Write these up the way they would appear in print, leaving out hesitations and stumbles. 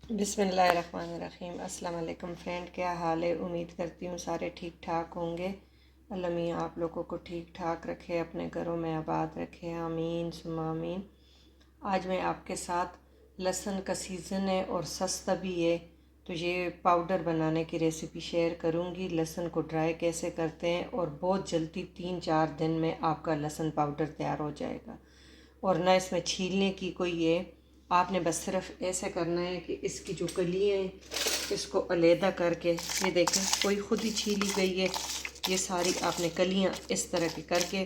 बिस्मिल्लाहिर्रहमानिर्रहीम। अस्सलाम वालेकुम फ्रेंड, क्या हाल है? उम्मीद करती हूँ सारे ठीक ठाक होंगे। अल्लाह मियाँ आप लोगों को ठीक ठाक रखे, अपने घरों में आबाद रखे, आमीन सुम्मा आमीन। आज मैं आपके साथ लहसुन का सीज़न है और सस्ता भी है, तो ये पाउडर बनाने की रेसिपी शेयर करूँगी। लहसुन को ड्राई कैसे करते हैं और बहुत जल्दी 3-4 दिन में आपका लहसुन पाउडर तैयार हो जाएगा। और ना इसमें छीलने की कोई ये, आपने बस सिर्फ ऐसे करना है कि इसकी जो कलियाँ हैं इसको अलहदा करके, ये देखें कोई ख़ुद ही छीली गई है, ये सारी आपने कलियाँ इस तरह की करके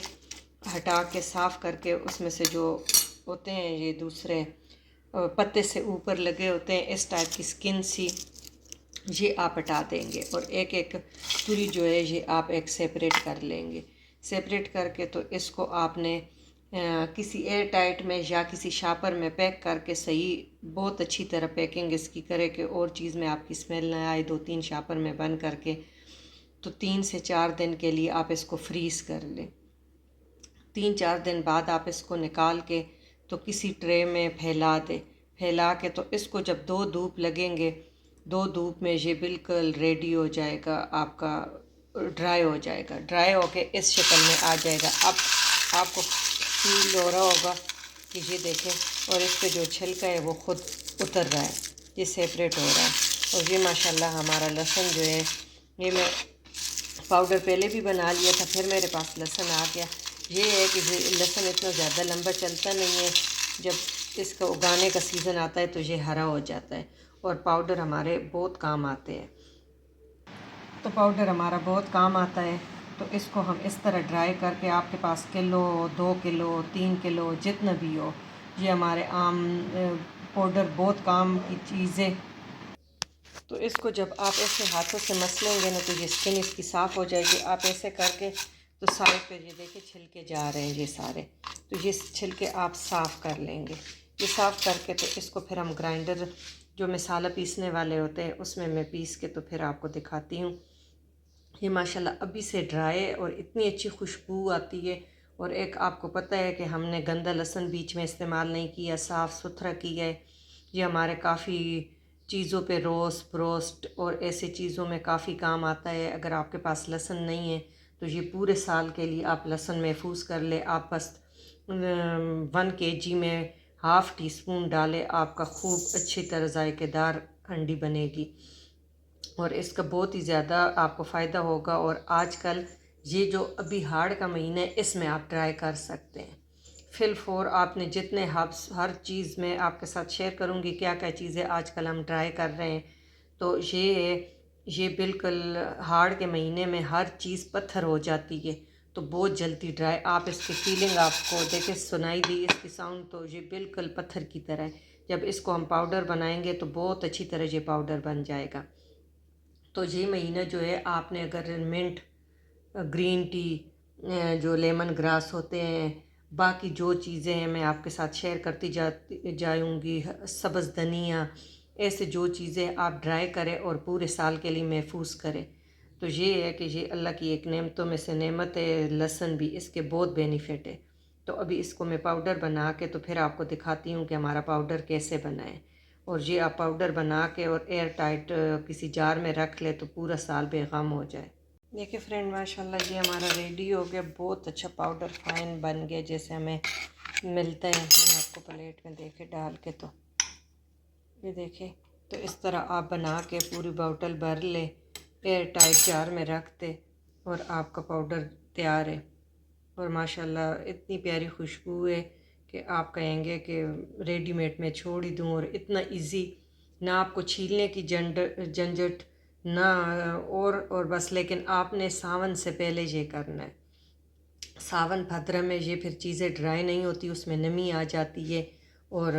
हटा के साफ़ करके उसमें से जो होते हैं ये दूसरे पत्ते से ऊपर लगे होते हैं इस टाइप की स्किन सी, ये आप हटा देंगे और एक एक पूरी जो है ये आप एक सेपरेट कर लेंगे। सेपरेट करके तो इसको आपने किसी एयर टाइट में या किसी शापर में पैक करके, सही बहुत अच्छी तरह पैकिंग इसकी करे कि और चीज़ में आपकी स्मेल ना आए, 2-3 शापर में बंद करके तो 3 से 4 दिन के लिए आप इसको फ्रीज़ कर लें। 3-4 दिन बाद आप इसको निकाल के तो किसी ट्रे में फैला दें। फैला के तो इसको जब 2 धूप लगेंगे, 2 धूप में ये बिल्कुल रेडी हो जाएगा, आपका ड्राई हो जाएगा। ड्राई होके इस शक्ल में आ जाएगा। अब आपको फील हो रहा होगा कि ये देखें, और इस पे जो छिलका है वो ख़ुद उतर रहा है, ये सेपरेट हो रहा है। और ये माशाल्लाह हमारा लहसुन जो है, ये मैं पाउडर पहले भी बना लिया था, फिर मेरे पास लहसुन आ गया। ये है कि लहसुन इतना ज़्यादा लंबा चलता नहीं है, जब इसका उगाने का सीज़न आता है तो ये हरा हो जाता है और पाउडर हमारे बहुत काम आते हैं। तो पाउडर हमारा बहुत काम आता है, तो इसको हम इस तरह ड्राई करके, आपके पास किलो 2 किलो 3 किलो जितना भी हो, ये हमारे आम पाउडर बहुत काम की चीज़ें। तो इसको जब आप ऐसे हाथों से मसलेंगे ना तो ये स्किन इसकी साफ़ हो जाएगी। आप ऐसे करके तो साइड पे ये देखिए छिलके जा रहे हैं ये सारे, तो ये छिलके आप साफ़ कर लेंगे। ये साफ़ करके तो इसको फिर हम ग्राइंडर जो मसाला पीसने वाले होते हैं उसमें मैं पीस के तो फिर आपको दिखाती हूँ। ये माशाल्लाह अभी से ड्राई है और इतनी अच्छी खुशबू आती है। और एक आपको पता है कि हमने गंदा लहसुन बीच में इस्तेमाल नहीं किया, साफ़ सुथरा किया है। ये हमारे काफ़ी चीज़ों पे रोस्ट ब्रोस्ट और ऐसी चीज़ों में काफ़ी काम आता है। अगर आपके पास लहसुन नहीं है तो ये पूरे साल के लिए आप लहसुन महफूज कर ले। आप बस 1 kg में ½ टीस्पून डालें, आपका खूब अच्छी तरह जायकेदार हंडी बनेगी और इसका बहुत ही ज़्यादा आपको फ़ायदा होगा। और आजकल ये जो अभी हाड़ का महीना है इसमें आप ट्राई कर सकते हैं। फिल फोर आपने जितने हब्स, हर चीज़ में आपके साथ शेयर करूँगी क्या क्या चीज़ें आजकल हम ट्राई कर रहे हैं। तो ये बिल्कुल हाड़ के महीने में हर चीज़ पत्थर हो जाती है, तो बहुत जल्दी ड्राई। आप इसकी फीलिंग आपको देखे सुनाई दी इसकी साउंड, तो ये बिल्कुल पत्थर की तरह है। जब इसको हम पाउडर बनाएंगे तो बहुत अच्छी तरह ये पाउडर बन जाएगा। तो ये महीना जो है आपने अगर मिंट, ग्रीन टी, जो लेमन ग्रास होते हैं, बाकी जो चीज़ें हैं मैं आपके साथ शेयर करती जाऊँगी, सब्ज़ धनिया, ऐसे जो चीज़ें आप ड्राई करें और पूरे साल के लिए महफूज करें। तो ये है कि ये अल्लाह की एक नेमतों में से नेमत है। लहसुन भी, इसके बहुत बेनिफिट है। तो अभी इसको मैं पाउडर बना के तो फिर आपको दिखाती हूँ कि हमारा पाउडर कैसे बना है। और ये आप पाउडर बना के और एयर टाइट किसी जार में रख ले तो पूरा साल बेगम हो जाए। देखिए फ्रेंड, माशाल्लाह ये हमारा रेडी हो गया। बहुत अच्छा पाउडर फाइन बन गया जैसे हमें मिलता है। मैं आपको प्लेट में देखे डाल के, तो ये देखें, तो इस तरह आप बना के पूरी बोतल भर ले, एयर टाइट जार में रख दे और आपका पाउडर तैयार है। और माशाल्लाह इतनी प्यारी खुशबू है कि आप कहेंगे कि रेडीमेड में छोड़ ही दूँ। और इतना इजी, ना आपको छीलने की झंझट ना, और बस। लेकिन आपने सावन से पहले ये करना है। सावन भाद्र में ये फिर चीज़ें ड्राई नहीं होती, उसमें नमी आ जाती है। और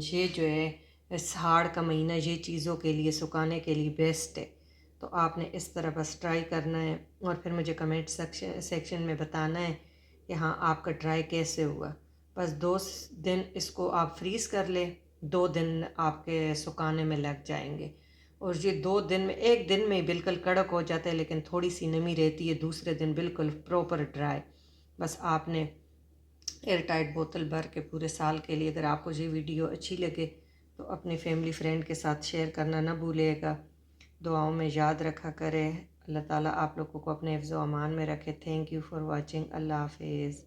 ये जो है इस हाड़ का महीना ये चीज़ों के लिए, सुखाने के लिए बेस्ट है। तो आपने इस तरह बस ट्राई करना है और फिर मुझे कमेंट सेक्शन में बताना है कि हाँ आपका ट्राई कैसे हुआ। बस 2 दिन इसको आप फ्रीज़ कर लें, 2 दिन आपके सुखाने में लग जाएंगे। और ये 2 दिन में, 1 दिन में बिल्कुल कड़क हो जाता है लेकिन थोड़ी सी नमी रहती है, दूसरे दिन बिल्कुल प्रॉपर ड्राई। बस आपने एयर टाइट बोतल भर के पूरे साल के लिए, अगर आपको ये वीडियो अच्छी लगे तो अपनी फैमिली फ्रेंड के साथ शेयर करना ना भूलिएगा। दुआओं में याद रखा करें। अल्लाह ताला आप लोगों को अपने हिफ्ज़ व अमान में रखे। Thank you for watching. अल्लाह हाफिज़।